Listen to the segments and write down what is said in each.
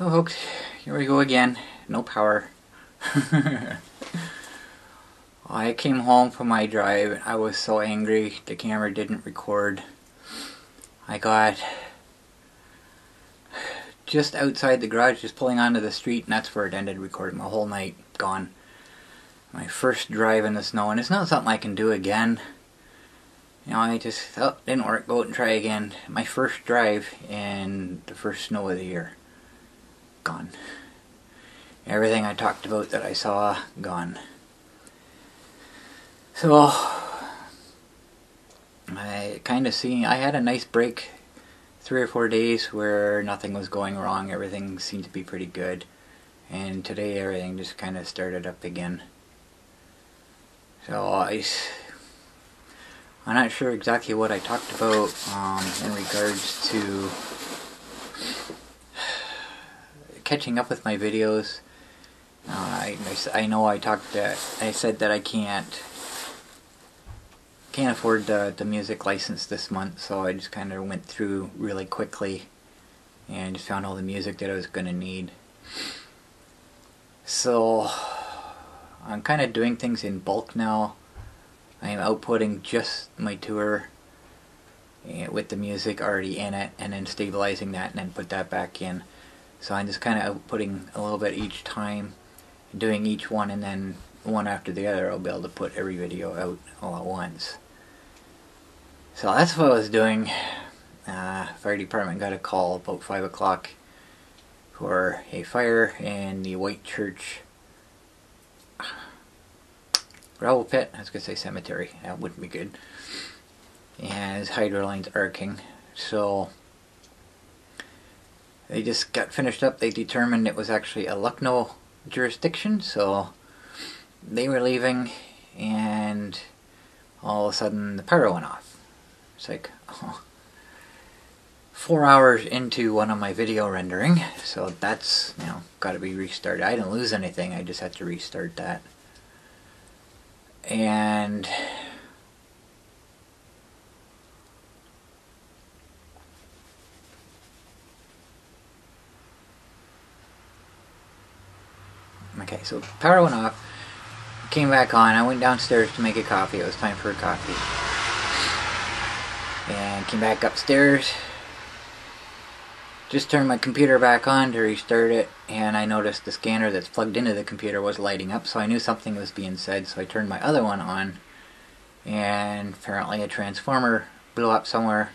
Oh, folks, here we go again. No power. I came home from my drive and I was so angry the camera didn't record. I got just outside the garage, just pulling onto the street, and that's where it ended recording. My whole night gone. My first drive in the snow, and it's not something I can do again. You know, I just thought, didn't work, go out and try again. My first drive in the first snow of the year. Gone. Everything I talked about that I saw, gone. So, I kind of seen, I had a nice break, 3 or 4 days where nothing was going wrong, everything seemed to be pretty good. And today everything just kind of started up again. So I'm not sure exactly what I talked about in regards to catching up with my videos. I know I said that I can't afford the music license this month, so I just kind of went through really quickly and just found all the music that I was going to need. So I'm kind of doing things in bulk now. I'm outputting just my tour with the music already in it, and then stabilizing that and then put that back in. So I'm just kind of outputting a little bit each time, doing each one, and then one after the other I'll be able to put every video out all at once. So that's what I was doing. Fire department got a call about 5 o'clock for a fire in the White Church gravel pit. I was going to say cemetery, that wouldn't be good. And his hydro line's arcing. So they just got finished up. They determined it was actually a Lucknow jurisdiction, so they were leaving, and all of a sudden the power went off. It's like, oh, 4 hours into one of my video rendering, so that's, you know, got to be restarted. I didn't lose anything, I just had to restart that. And okay, so power went off, came back on, I went downstairs to make a coffee. It was time for a coffee. And came back upstairs, just turned my computer back on to restart it, and I noticed the scanner that's plugged into the computer was lighting up, so I knew something was being said, so I turned my other one on, and apparently a transformer blew up somewhere.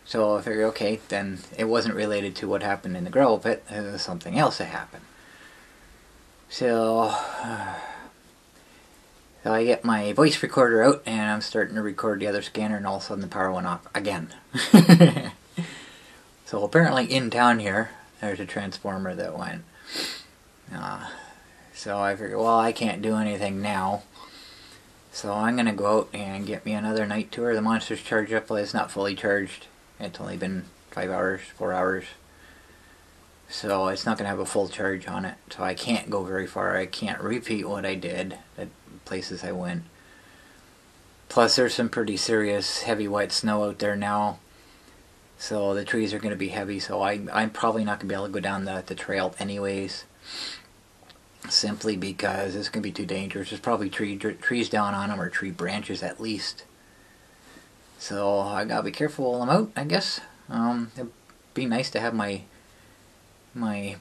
So I figured, okay, then it wasn't related to what happened in the gravel pit, it was something else that happened. So I get my voice recorder out, and I'm starting to record the other scanner, and all of a sudden the power went off again. So apparently in town here, there's a transformer that went. So I figured, well, I can't do anything now. So I'm going to go out and get me another night tour. The monster's charged up, but it's not fully charged. It's only been 5 hours, 4 hours. So it's not going to have a full charge on it. So I can't go very far. I can't repeat what I did at places I went. Plus there's some pretty serious heavy wet snow out there now. So the trees are going to be heavy. So I'm probably not going to be able to go down the trail anyways. Simply because it's going to be too dangerous. There's probably trees down on them, or tree branches at least. So I got to be careful while I'm out, I guess. It'd be nice to have my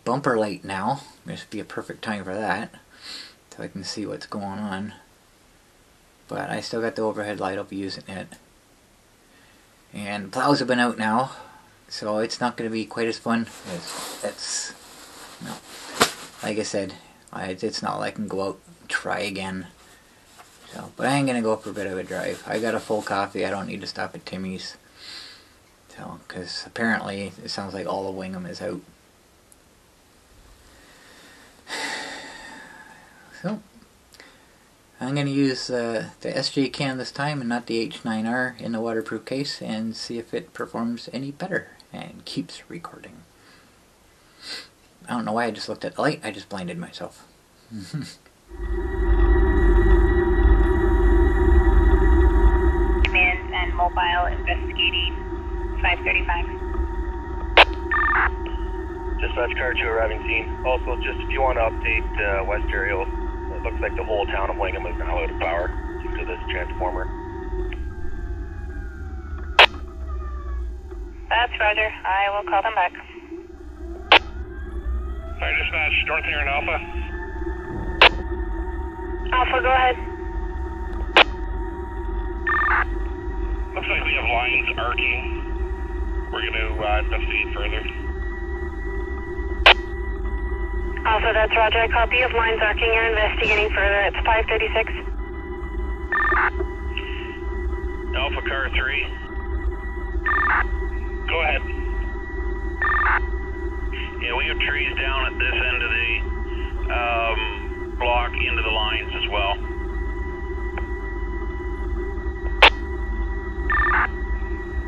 bumper light now. This would be a perfect time for that, so I can see what's going on. But I still got the overhead light, I'll be using it. And plows have been out now, so it's not going to be quite as fun. No. Like I said, it's not like I can go out and try again. So, but I am going to go for a bit of a drive. I got a full coffee, I don't need to stop at Timmy's. So, because apparently it sounds like all of Wingham is out. So, I'm going to use the SJ can this time and not the H9R in the waterproof case, and see if it performs any better and keeps recording. I don't know why I just looked at the light, I just blinded myself. Command and mobile investigating 535. Dispatch car 2 arriving scene. Also, just if you want to update West Aerial, it looks like the whole town of Wingham is now out of power due to this transformer. That's Roger. I will call them back. Fire Dispatch, North here in Alpha. Alpha, go ahead. Looks like we have lines arcing. We're going to investigate further. Alpha, that's Roger. I copy of lines arcing. You're investigating further. It's 536. Alpha car 3. Go ahead. Yeah, we have trees down at this end of the block into the lines as well.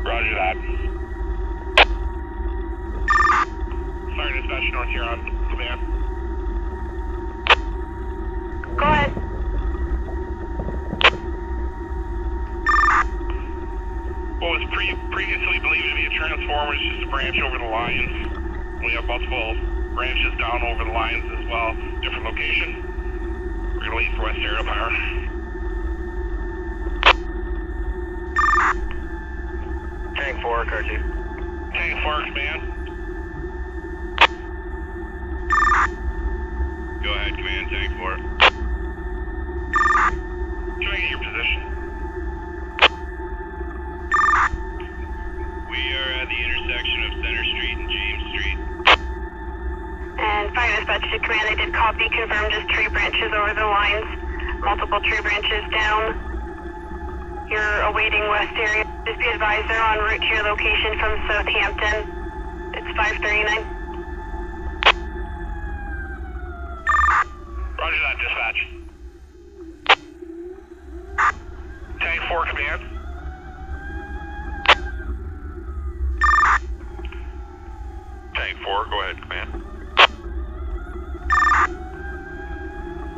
Roger that. Fire Dispatch, North here on command. Go ahead. What was previously believed to be a transformer is just a branch over the lines. We have multiple branches down over the lines as well. Different location. We're going to leave for West Aerial Power. Tank 4, car 2. Tank 4, command. Go ahead, command, Tank 4. Can I get your position? We are at the intersection of Center Street and James Street. And Fire Dispatch to command. I did copy, confirm just tree branches over the lines. Multiple tree branches down. You're awaiting West Area. Just be advised they're en route to your location from Southampton. It's 539. Roger that, dispatch. Tank 4, command. Tank 4, go ahead, command.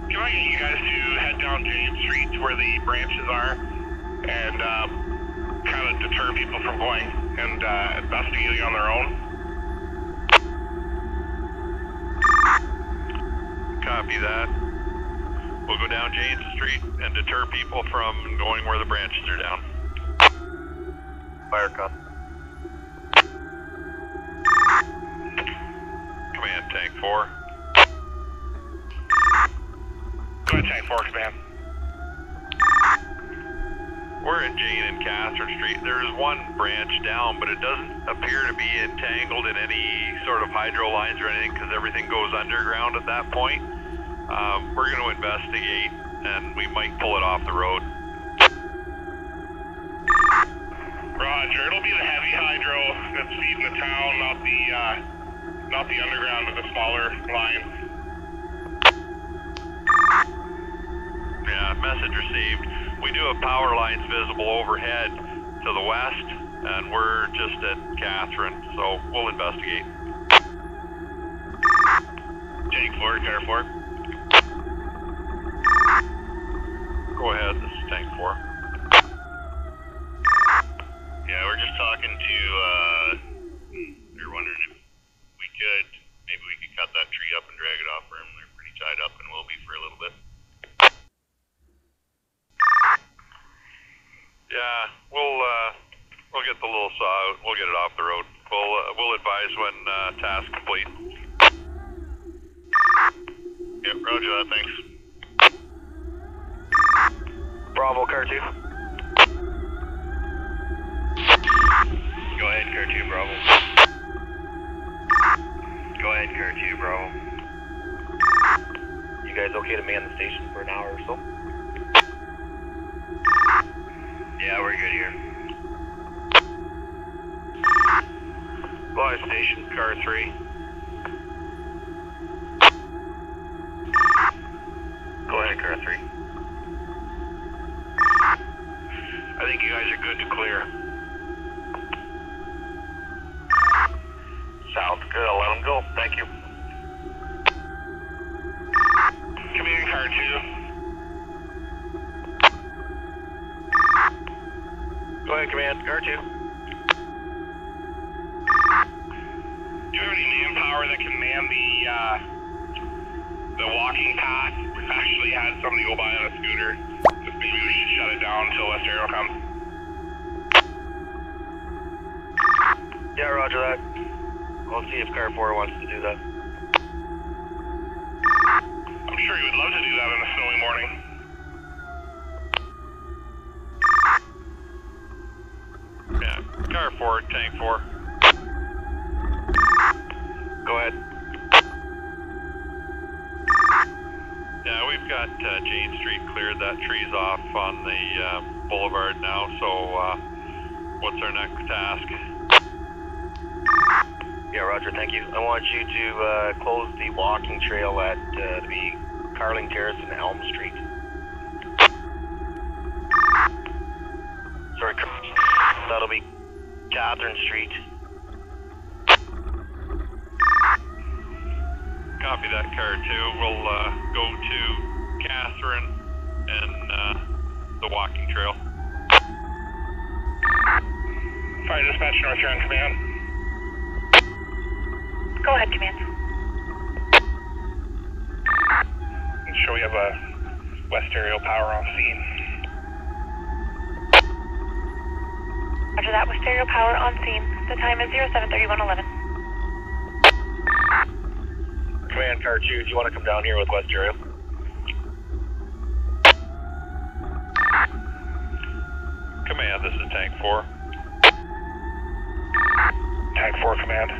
Can I get you guys to head down James Street to where the branches are and kind of deter people from going and investigating on their own? Copy that. We'll go down James Street and deter people from going where the branches are down. Fire cup. Command, Tank 4. Go ahead, Tank 4, command. We're in Jane and Catherine Street. There's one branch down, but it doesn't appear to be entangled in any sort of hydro lines or anything because everything goes underground at that point. We're going to investigate, and we might pull it off the road. Roger. It'll be the heavy hydro that's feeding the town, not the underground of the smaller lines. Yeah, message received. We do have power lines visible overhead to the west, and we're just at Catherine, so we'll investigate. Tank 4, car 4. Go ahead, this is Tank 4. Yeah, we're just talking to, we were wondering if maybe we could cut that tree up and drag it off for them. They're pretty tied up and will be for a little bit. Yeah, we'll get the little saw out. We'll get it off the road. We'll advise when task complete. Yep, roger that, thanks. Bravo, car 2. Go ahead, car 2, Bravo. Go ahead, car 2, Bravo. You guys okay to man the station for an hour or so? Yeah, we're good here. Live station, car 3. Go ahead, car 3. I think you guys are good to clear. Sounds good, I'll let them go. Thank you. Command car 2. Go ahead, command, car 2. Do you have any manpower that can man the walking path actually had somebody go by on a scooter. Just maybe we should shut it down until West Aerial comes. Yeah, roger that. I'll see if Car 4 wants to do that. I'm sure he would love to do that on a snowy morning. Yeah, Car 4, Tank 4. Go ahead. Yeah, we've got Jane Street cleared. That tree's off on the boulevard now, so what's our next task? Yeah, roger, thank you. I want you to close the walking trail at the Carling Terrace and Elm Street. Sorry, that'll be Catherine Street. Copy that, Car 2. We'll go to Catherine and the walking trail. Fire dispatch, North Huron Command. Go ahead, Command. I'm sure we have a West Aerial power on scene. After that, with stereo power on scene. The time is 07:31:11. Command Car 2, do you want to come down here with West Aerial? Command, this is Tank 4. Tank 4, Command.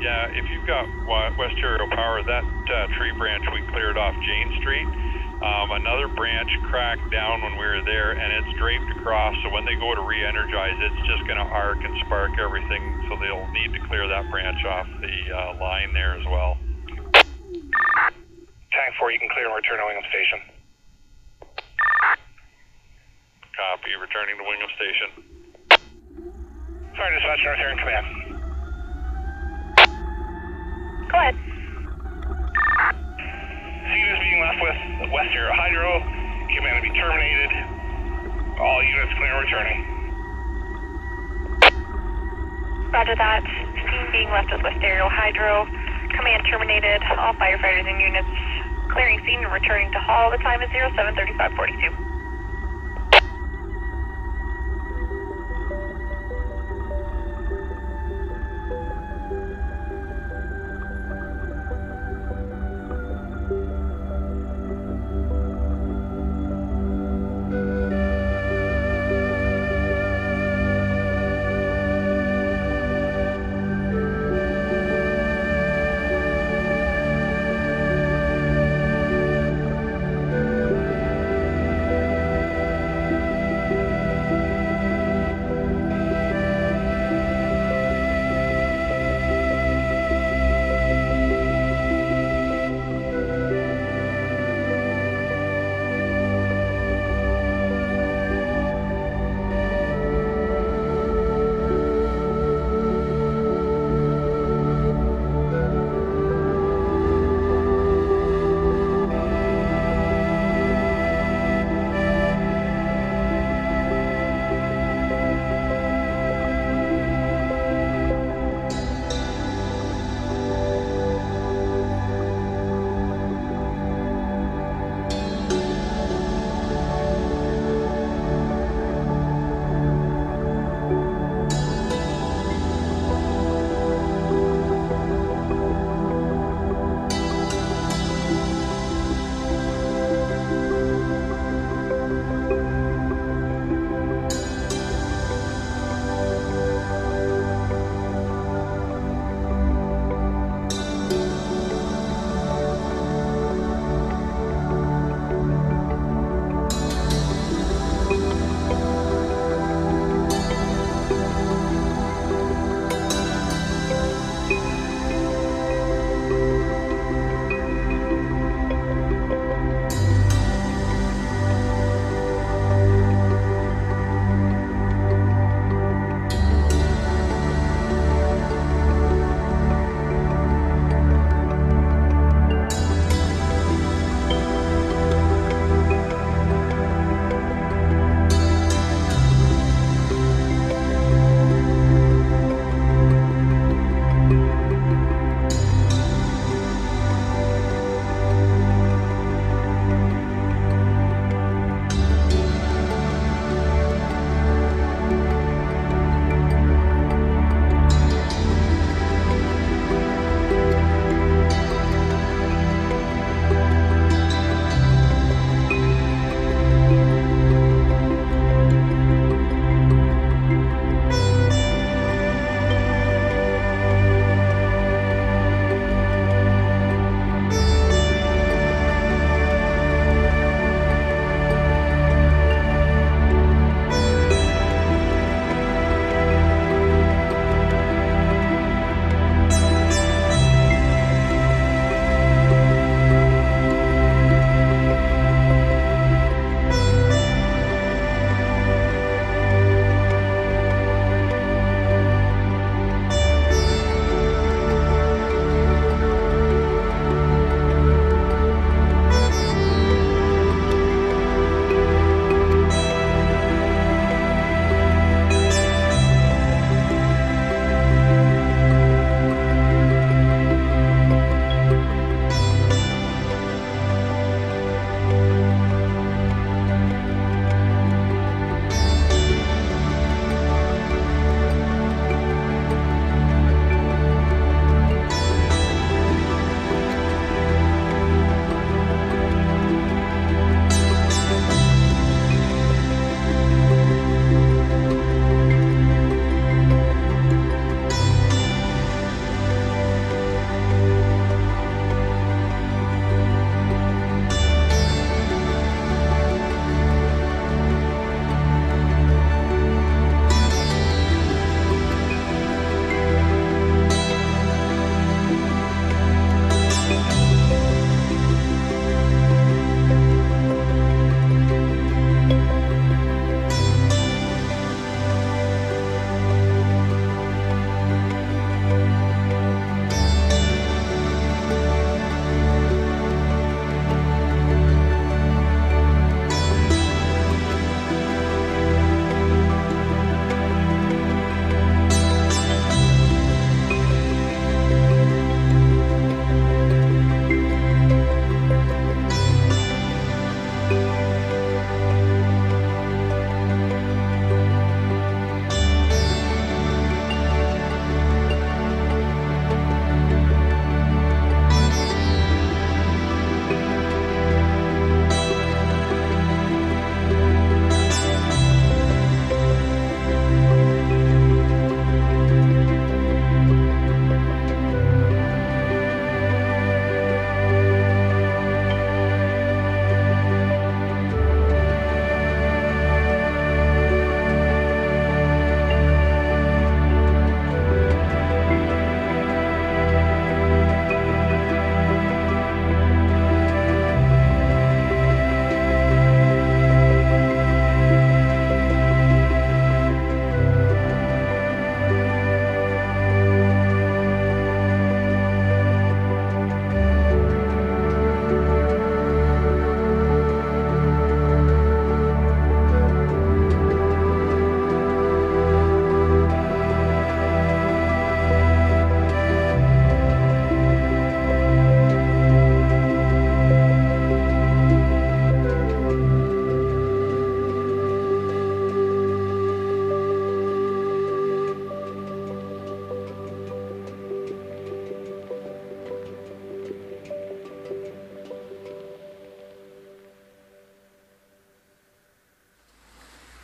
Yeah, if you've got West Aerial power, that tree branch we cleared off Jane Street, another branch cracked down when we were there, and it's draped across, so when they go to re-energize, it's just going to arc and spark everything, so they'll need to clear that branch off the line there as well. Tank 4, you can clear and return to Wingham Station. Copy, returning to Wingham Station. Fire dispatch, North Huron Command. Go ahead. Scene is being left with West Aerial Hydro. Command to be terminated. All units clear and returning. Roger that. Scene being left with West Aerial Hydro. Command terminated. All firefighters and units clearing scene and returning to hall. The time is 07:35:42.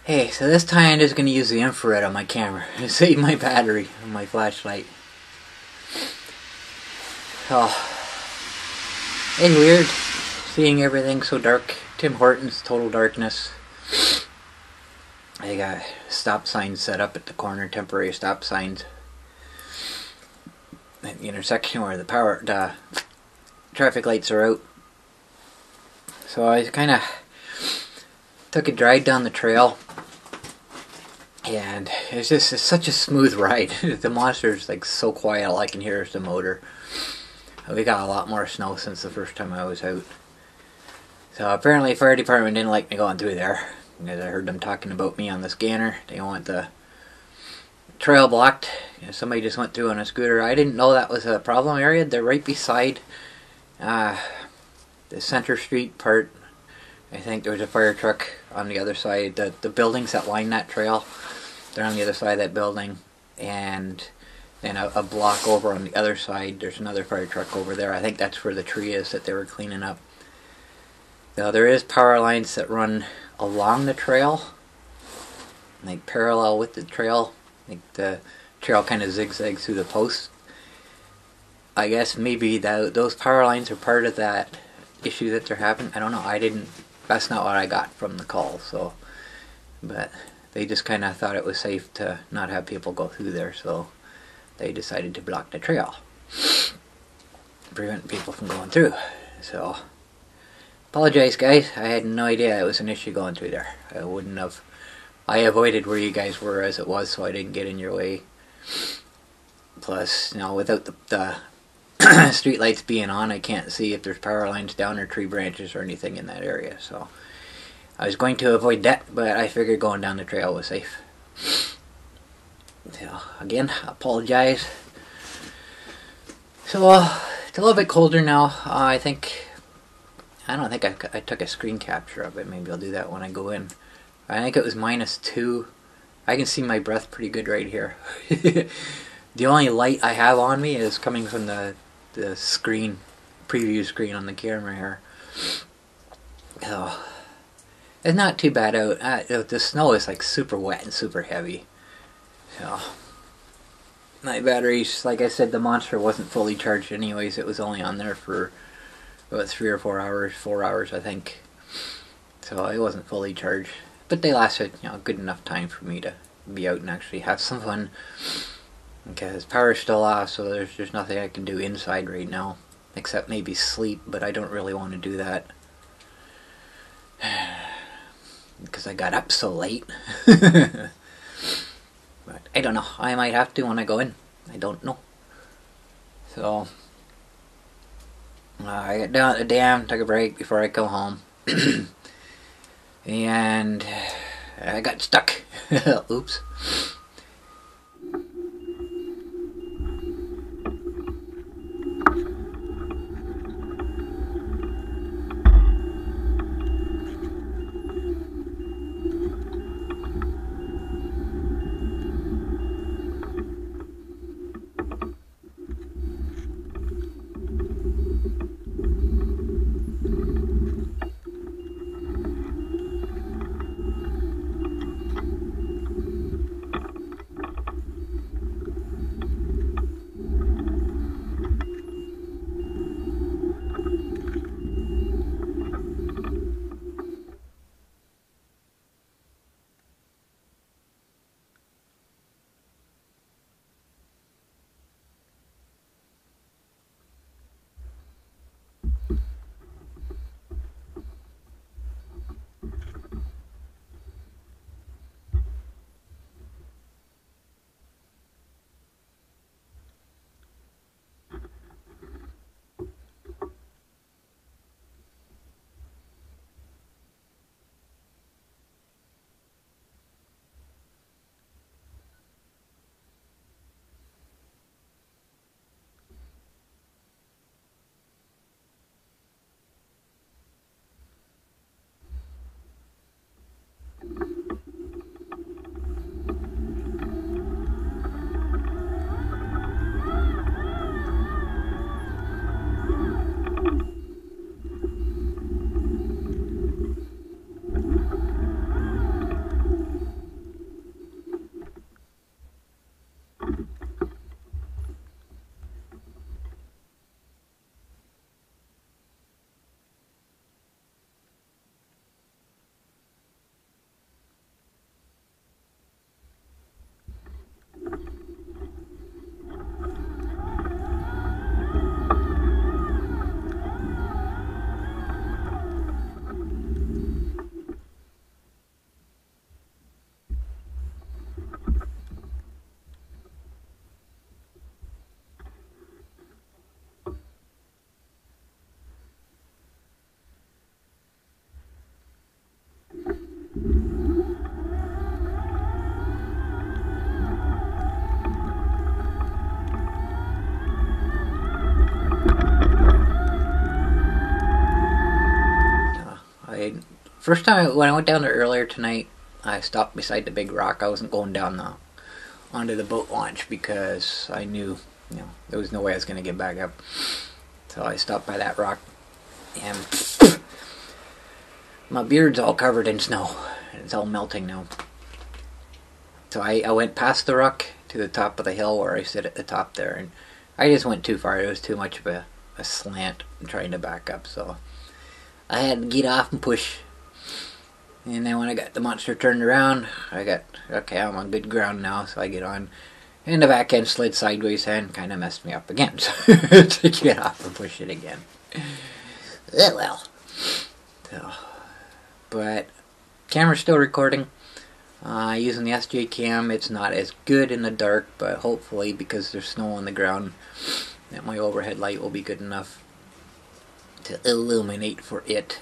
Hey, so this time I'm just going to use the infrared on my camera to save my battery on my flashlight. Oh, it's weird seeing everything so dark. Tim Hortons, total darkness. I got stop signs set up at the corner, temporary stop signs. At the intersection where the traffic lights are out. So I kind of took a drive down the trail, and it's such a smooth ride. The monster's like so quiet, all I can hear is the motor. We got a lot more snow since the first time I was out. So apparently fire department didn't like me going through there, because I heard them talking about me on the scanner. They want the trail blocked. Somebody just went through on a scooter. I didn't know that was a problem area. They're right beside the Center Street part. I think there was a fire truck on the other side. The buildings that line that trail, they're on the other side of that building. And then a block over on the other side, there's another fire truck over there. I think that's where the tree is that they were cleaning up. Now there is power lines that run along the trail, like parallel with the trail. Like the trail kind of zigzags through the posts. I guess maybe those power lines are part of that issue that they're having. I don't know. That's not what I got from the call. So, but they just kind of thought it was safe to not have people go through there, so they decided to block the trail, prevent people from going through. So, apologize, guys. I had no idea it was an issue going through there. I wouldn't have. I avoided where you guys were as it was, so I didn't get in your way. Plus, without the street lights being on, I can't see if there's power lines down or tree branches or anything in that area. So I was going to avoid that, but I figured going down the trail was safe. So again, I apologize. So it's a little bit colder now. I don't think I took a screen capture of it. Maybe I'll do that when I go in. I think it was -2. I can see my breath pretty good right here. The only light I have on me is coming from the screen, preview screen on the camera here. Oh, it's not too bad out. The snow is like super wet and super heavy. So my batteries, like I said, the monster wasn't fully charged anyways. It was only on there for about 3 or 4 hours, 4 hours I think. So it wasn't fully charged. But they lasted, good enough time for me to be out and actually have some fun. Because power's still off, so there's nothing I can do inside right now. Except maybe sleep, but I don't really want to do that. Because I got up so late. But I don't know. I might have to when I go in. I don't know. So I got down at the dam, took a break before I come home. And I got stuck. Oops. First time when I went down there earlier tonight, I stopped beside the big rock. I wasn't going down onto the boat launch because I knew, there was no way I was going to get back up. So I stopped by that rock, and my beard's all covered in snow. It's all melting now. So I went past the rock to the top of the hill where I sit at the top there, and I just went too far. It was too much of a slant trying to back up, so I had to get off and push. And then when I got the monster turned around, okay, I'm on good ground now, so I get on. And the back end slid sideways and kind of messed me up again, so to get off and push it again. Well. So, but camera's still recording. Using the SJ cam, it's not as good in the dark, but hopefully because there's snow on the ground, that my overhead light will be good enough to illuminate for it.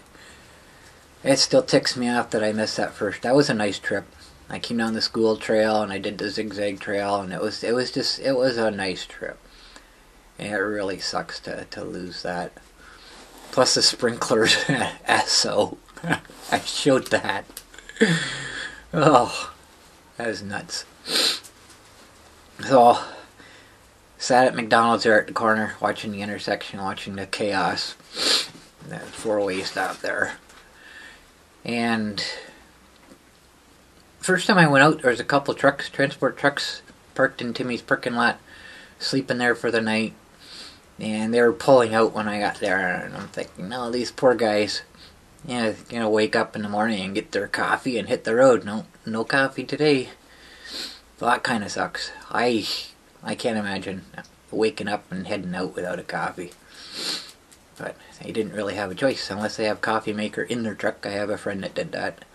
It still ticks me off that I missed that first. That was a nice trip. I came down the school trail and I did the zigzag trail, and it was a nice trip. And it really sucks to lose that. Plus the sprinklers, so I showed that. Oh, that is nuts. So, sat at McDonald's there at the corner, watching the intersection, watching the chaos. That four-way stop there. And first time I went out, there was a couple trucks, transport trucks, parked in Timmy's parking lot, sleeping there for the night. And they were pulling out when I got there, and I'm thinking, no, these poor guys, wake up in the morning and get their coffee and hit the road. No coffee today. So that kind of sucks. I can't imagine waking up and heading out without a coffee. But they didn't really have a choice unless they have coffee maker in their truck. I have a friend that did that.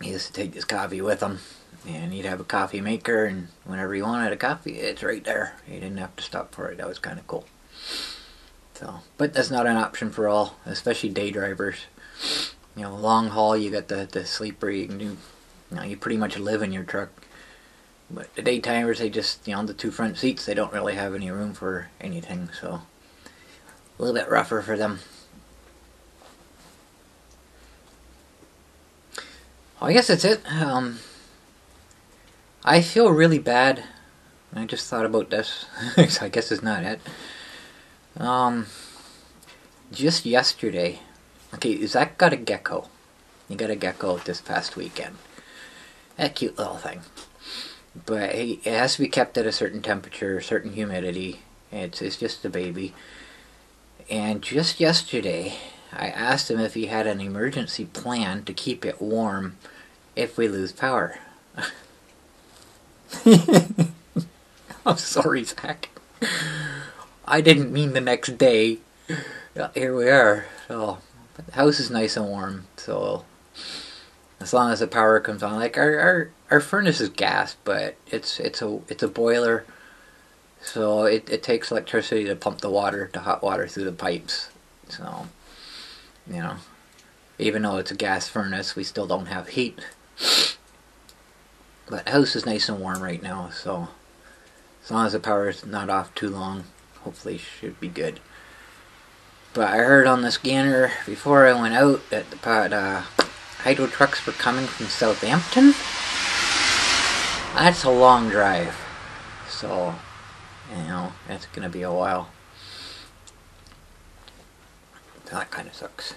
He used to take his coffee with him, and he'd have a coffee maker, and whenever he wanted a coffee, it's right there. He didn't have to stop for it. That was kind of cool. So, but that's not an option for all, especially day drivers. Long haul, you got the sleeper. You can do, you pretty much live in your truck. But the daytimers, they just, the two front seats, they don't really have any room for anything. So, a little bit rougher for them. Well, I guess that's it. I feel really bad. I just thought about this. I guess it's not it. Just yesterday, okay, Zach got a gecko. He got a gecko this past weekend. That cute little thing. But it has to be kept at a certain temperature, certain humidity. It's just a baby. And just yesterday, I asked him if he had an emergency plan to keep it warm if we lose power. I'm sorry, Zach. I didn't mean the next day. Here we are. So, but the house is nice and warm. So, as long as the power comes on, like our furnace is gas, but it's a boiler. So it takes electricity to pump the hot water through the pipes. So, even though it's a gas furnace, we still don't have heat. But the house is nice and warm right now, so as long as the power is not off too long, hopefully should be good. But I heard on the scanner before I went out that the hydro trucks were coming from Southampton. That's a long drive, so that's gonna be a while. That kind of sucks.